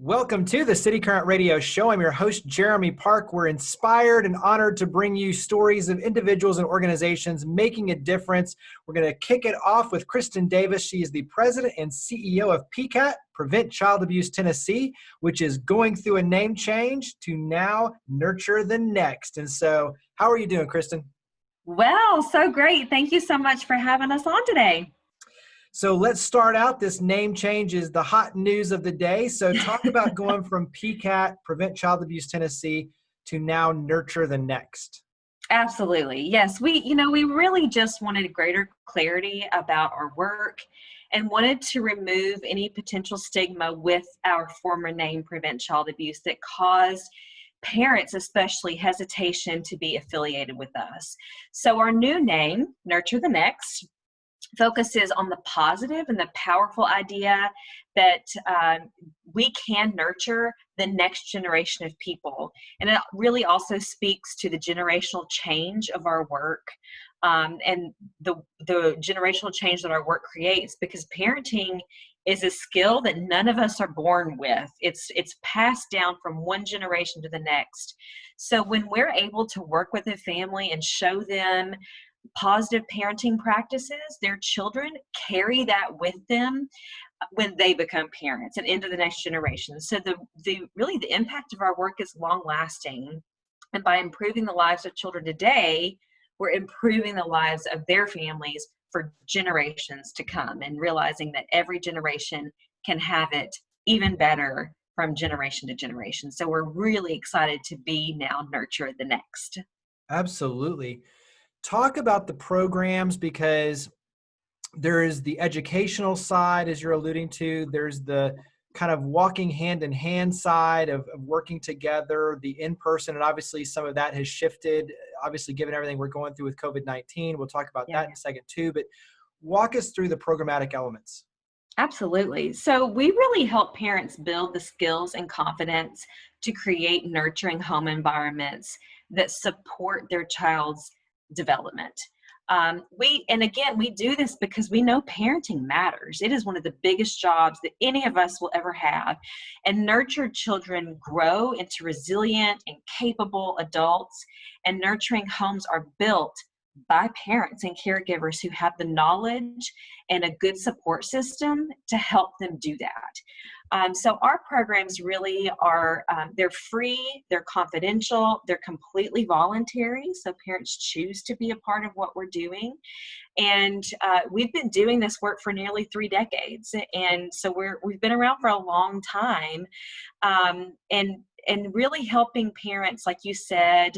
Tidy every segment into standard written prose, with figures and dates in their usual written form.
Welcome to the City Current Radio Show. I'm your host, Jeremy Park. We're inspired and honored to bring you stories of individuals and organizations making a difference. We're going to kick it off with Kristen Davis. She is the president and CEO of PCAT, Prevent Child Abuse Tennessee, which is going through a name change to now Nurture the Next. And so, how are you doing, Kristen? Well, so great. Thank you so much for having us on today. So let's start out. This name change is the hot news of the day. So talk about going from PCAT, Prevent Child Abuse Tennessee, to now Nurture the Next. Absolutely. Yes. We really just wanted greater clarity about our work and wanted to remove any potential stigma with our former name, Prevent Child Abuse, that caused parents especially hesitation to be affiliated with us. So our new name, Nurture the Next, focuses on the positive and the powerful idea that we can nurture the next generation of people. And it really also speaks to the generational change of our work and the generational change that our work creates, because parenting is a skill that none of us are born with. It's passed down from one generation to the next. So when we're able to work with a family and show them positive parenting practices, their children carry that with them when they become parents and into the next generation. So the impact of our work is long lasting. And by improving the lives of children today, we're improving the lives of their families for generations to come, and realizing that every generation can have it even better from generation to generation. So we're really excited to be now Nurture the Next. Absolutely. Talk about the programs, because there is the educational side, as you're alluding to. There's the kind of walking hand in hand side of working together, the in-person, and obviously some of that has shifted, obviously given everything we're going through with COVID-19. We'll talk about that in a second too, but walk us through the programmatic elements. Absolutely. So we really help parents build the skills and confidence to create nurturing home environments that support their child's development. We do this because we know parenting matters. It is one of the biggest jobs that any of us will ever have. And nurtured children grow into resilient and capable adults. And nurturing homes are built by parents and caregivers who have the knowledge and a good support system to help them do that. So our programs really are, they're free, they're confidential, they're completely voluntary, so parents choose to be a part of what we're doing. And we've been doing this work for nearly 3 decades. And so we've been around for a long time. And really helping parents, like you said,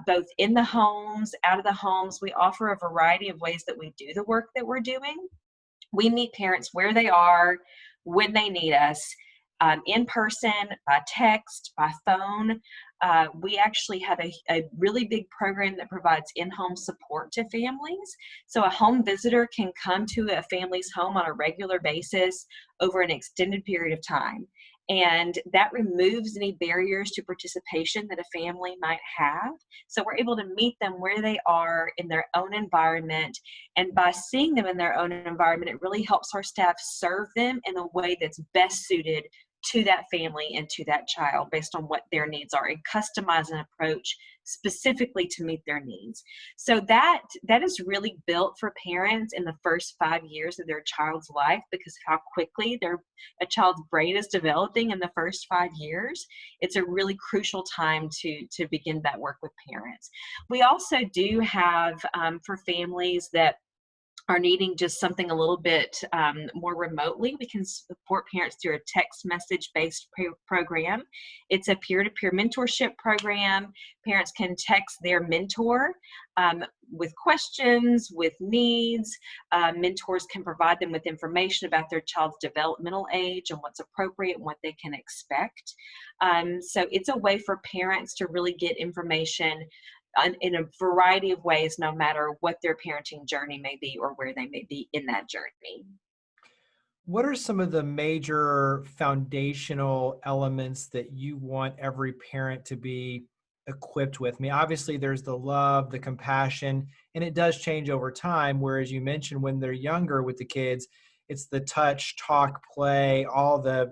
both in the homes, out of the homes. We offer a variety of ways that we do the work that we're doing. We meet parents where they are, when they need us, in person, by text, by phone. We actually have a really big program that provides in-home support to families. So a home visitor can come to a family's home on a regular basis over an extended period of time. And that removes any barriers to participation that a family might have. So we're able to meet them where they are in their own environment. And by seeing them in their own environment, it really helps our staff serve them in a way that's best suited to that family and to that child based on what their needs are, and customize an approach specifically to meet their needs. So that is really built for parents in the first 5 years of their child's life, because of how quickly a child's brain is developing in the first 5 years. It's a really crucial time to begin that work with parents. We also do have, for families that are needing just something a little bit more remotely, we can support parents through a text message-based program. It's a peer-to-peer mentorship program. Parents can text their mentor with questions, with needs. Mentors can provide them with information about their child's developmental age and what's appropriate and what they can expect. So it's a way for parents to really get information in a variety of ways, no matter what their parenting journey may be or where they may be in that journey. What are some of the major foundational elements that you want every parent to be equipped with? I mean, obviously there's the love, the compassion, and it does change over time. Whereas you mentioned when they're younger with the kids, it's the touch, talk, play, all the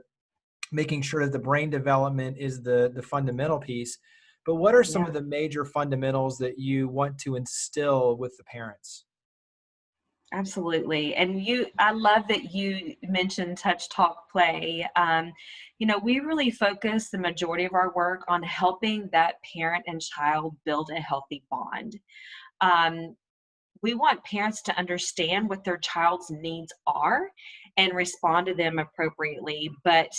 making sure that the brain development is the fundamental piece. But what are some Yeah. of the major fundamentals that you want to instill with the parents? Absolutely. And I love that you mentioned touch, talk, play. We really focus the majority of our work on helping that parent and child build a healthy bond. Um, we want parents to understand what their child's needs are and respond to them appropriately. But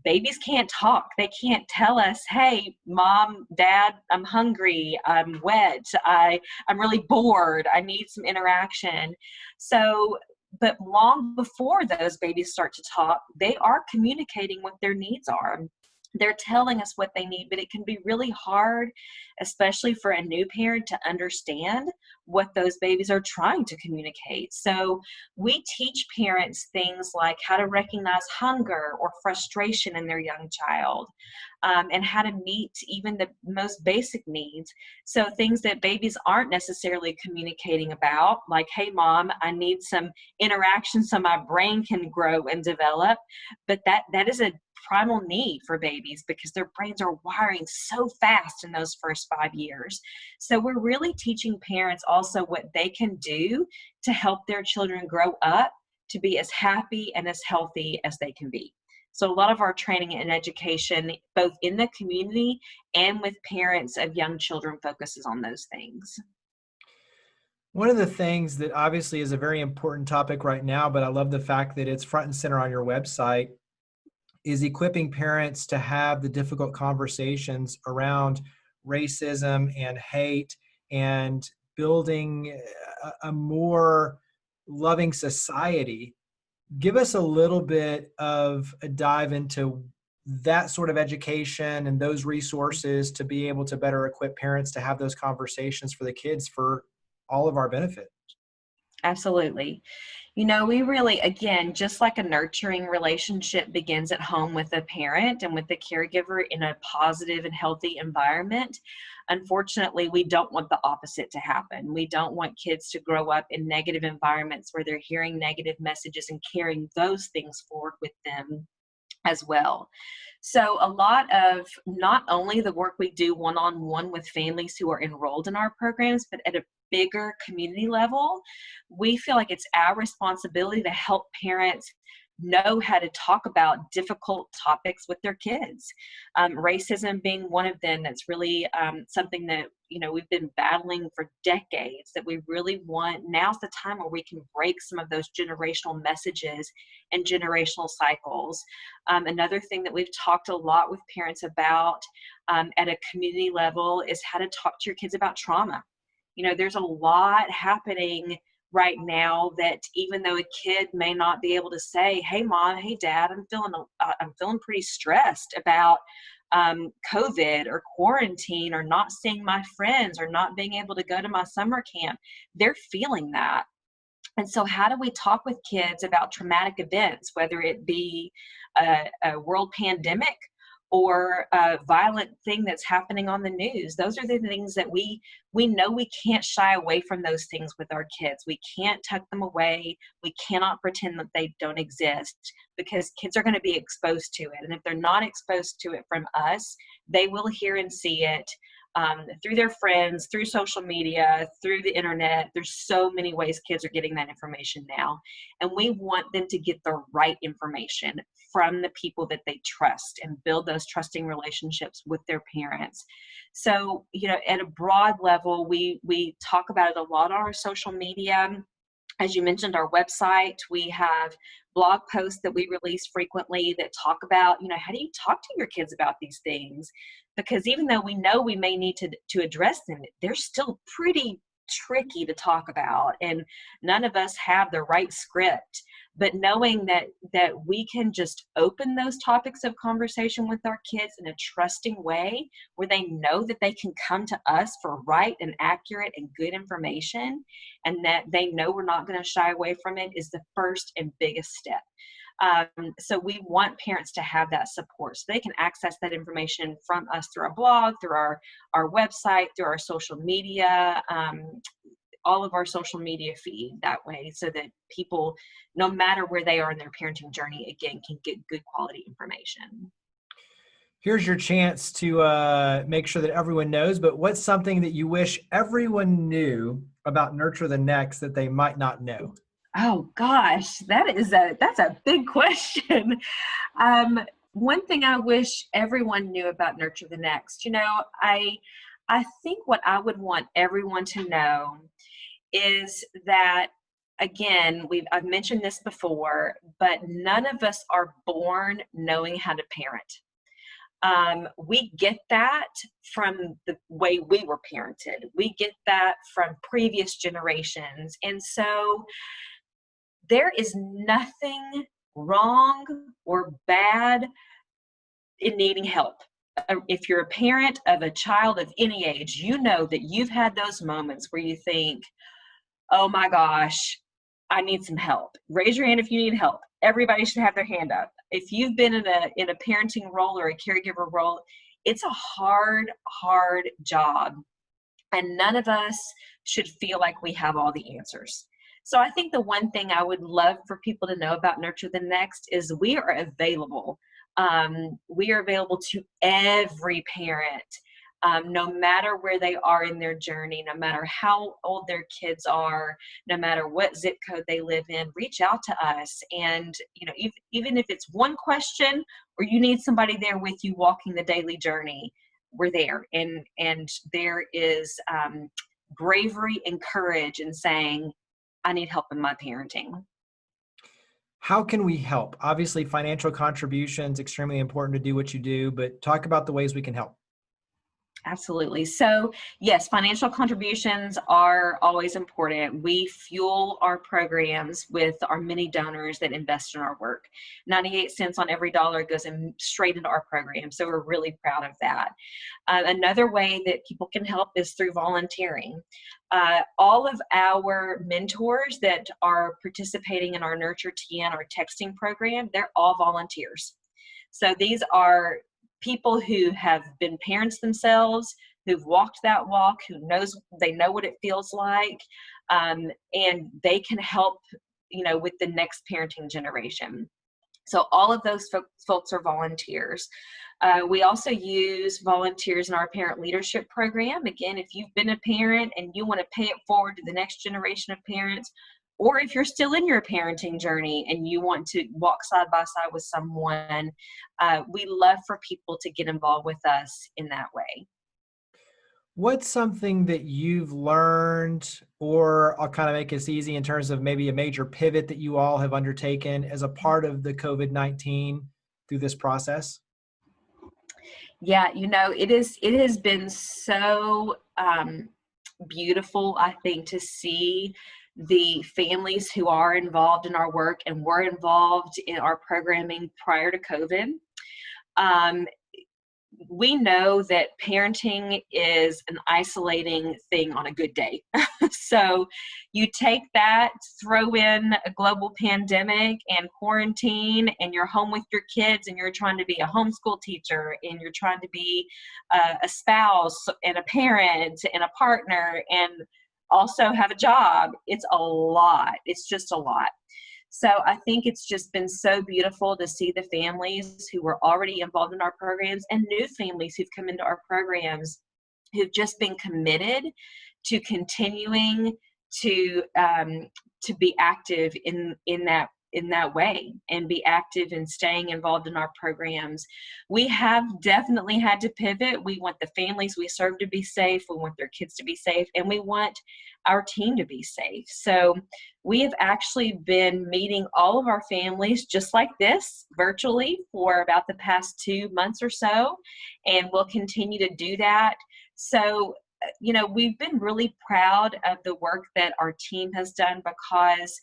babies can't talk. They can't tell us, hey, mom, dad, I'm hungry, I'm wet, I'm really bored, I need some interaction. So, but long before those babies start to talk, they are communicating what their needs are. They're telling us what they need, but it can be really hard, especially for a new parent, to understand what those babies are trying to communicate. So we teach parents things like how to recognize hunger or frustration in their young child, and how to meet even the most basic needs. So things that babies aren't necessarily communicating about, like, hey, mom, I need some interaction so my brain can grow and develop. But that is a primal need for babies because their brains are wiring so fast in those first 5 years. So we're really teaching parents also what they can do to help their children grow up to be as happy and as healthy as they can be. So a lot of our training and education, both in the community and with parents of young children, focuses on those things. One of the things that obviously is a very important topic right now, but I love the fact that it's front and center on your website, is equipping parents to have the difficult conversations around racism and hate and building a more loving society. Give us a little bit of a dive into that sort of education and those resources to be able to better equip parents to have those conversations for the kids for all of our benefit. Absolutely. We really, again, just like a nurturing relationship begins at home with a parent and with the caregiver in a positive and healthy environment, unfortunately, we don't want the opposite to happen. We don't want kids to grow up in negative environments where they're hearing negative messages and carrying those things forward with them as well. So, a lot of not only the work we do one on one with families who are enrolled in our programs, but at a bigger community level, we feel like it's our responsibility to help parents know how to talk about difficult topics with their kids. Racism being one of them, that's really something that we've been battling for decades, that we really want. Now's the time where we can break some of those generational messages and generational cycles. Another thing that we've talked a lot with parents about at a community level is how to talk to your kids about trauma. There's a lot happening right now that even though a kid may not be able to say, hey, mom, hey, dad, I'm feeling pretty stressed about COVID or quarantine or not seeing my friends or not being able to go to my summer camp, they're feeling that. And so how do we talk with kids about traumatic events, whether it be a world pandemic or a violent thing that's happening on the news? Those are the things that we know we can't shy away from those things with our kids. We can't tuck them away. We cannot pretend that they don't exist because kids are going to be exposed to it. And if they're not exposed to it from us, they will hear and see it through their friends, through social media, through the internet. There's so many ways kids are getting that information now. And we want them to get the right information from the people that they trust and build those trusting relationships with their parents. So, at a broad level, we talk about it a lot on our social media. As you mentioned, our website, we have blog posts that we release frequently that talk about, how do you talk to your kids about these things? Because even though we know we may need to address them, they're still pretty tricky to talk about, and none of us have the right script. But knowing that we can just open those topics of conversation with our kids in a trusting way where they know that they can come to us for right and accurate and good information, and that they know we're not going to shy away from it, is the first and biggest step. So we want parents to have that support so they can access that information from us through our blog, through our website, through our social media, all of our social media feed that way, so that people, no matter where they are in their parenting journey, again, can get good quality information. Here's your chance to make sure that everyone knows, but what's something that you wish everyone knew about Nurture the Next that they might not know? Oh gosh, that's a big question. One thing I wish everyone knew about Nurture the Next, I think what I would want everyone to know is that, again, I've mentioned this before, but none of us are born knowing how to parent. We get that from the way we were parented. We get that from previous generations. And so there is nothing wrong or bad in needing help. If you're a parent of a child of any age, you know that you've had those moments where you think, oh my gosh, I need some help. Raise your hand if you need help. Everybody should have their hand up. If you've been in a parenting role or a caregiver role, it's a hard job. And none of us should feel like we have all the answers. So I think the one thing I would love for people to know about Nurture the Next is we are available. We are available to every parent, no matter where they are in their journey, no matter how old their kids are, no matter what zip code they live in. Reach out to us. And, even if it's one question or you need somebody there with you walking the daily journey, we're there. And there is bravery and courage in saying, I need help in my parenting. How can we help? Obviously, financial contributions, extremely important to do what you do, but talk about the ways we can help. Absolutely. So yes, financial contributions are always important. We fuel our programs with our many donors that invest in our work. 98 cents on every dollar goes straight into our program. So we're really proud of that. Another way that people can help is through volunteering. All of our mentors that are participating in our Nurture TN, our texting program, they're all volunteers. So these are people who have been parents themselves, who've walked that walk, they know what it feels like, and they can help, with the next parenting generation. So all of those folks are volunteers. We also use volunteers in our parent leadership program. Again, if you've been a parent and you want to pay it forward to the next generation of parents, or if you're still in your parenting journey and you want to walk side by side with someone, we love for people to get involved with us in that way. What's something that you've learned, or I'll kind of make this easy in terms of maybe a major pivot that you all have undertaken as a part of the COVID-19 through this process? Yeah, it has been so beautiful, I think, to see the families who are involved in our work and were involved in our programming prior to COVID. We know that parenting is an isolating thing on a good day. So you take that, throw in a global pandemic and quarantine, and you're home with your kids, and you're trying to be a homeschool teacher, and you're trying to be a spouse and a parent and a partner and also have a job. It's a lot. It's just a lot. So I think it's just been so beautiful to see the families who were already involved in our programs and new families who've come into our programs who've just been committed to continuing to be active in that way and be active in staying involved in our programs. We have definitely had to pivot. We want the families we serve to be safe. We want their kids to be safe, and we want our team to be safe. So we have actually been meeting all of our families just like this virtually for about the past 2 months or so, and we'll continue to do that. So we've been really proud of the work that our team has done because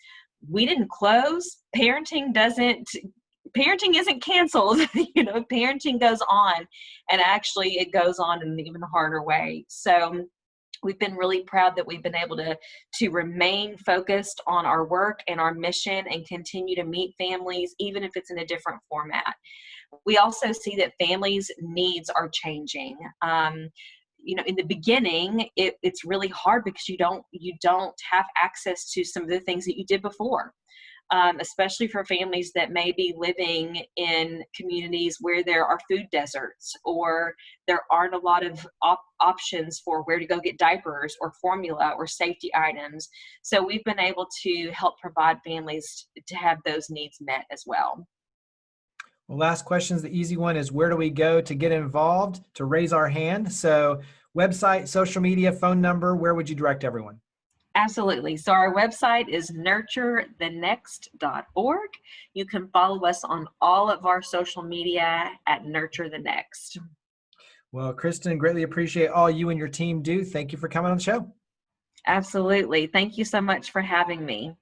we didn't close. Parenting isn't canceled. Parenting goes on, and actually it goes on in an even harder way. So we've been really proud that we've been able to remain focused on our work and our mission and continue to meet families, even if it's in a different format. We also see that families' needs are changing. In the beginning, it's really hard because you don't have access to some of the things that you did before. especially for families that may be living in communities where there are food deserts or there aren't a lot of options for where to go get diapers or formula or safety items. So we've been able to help provide families to have those needs met as well. Well, last question is the easy one, is where do we go to get involved, to raise our hand? So website, social media, phone number, where would you direct everyone? Absolutely. So our website is nurturethenext.org. You can follow us on all of our social media at Nurture the Next. Well, Kristen, greatly appreciate all you and your team do. Thank you for coming on the show. Absolutely. Thank you so much for having me.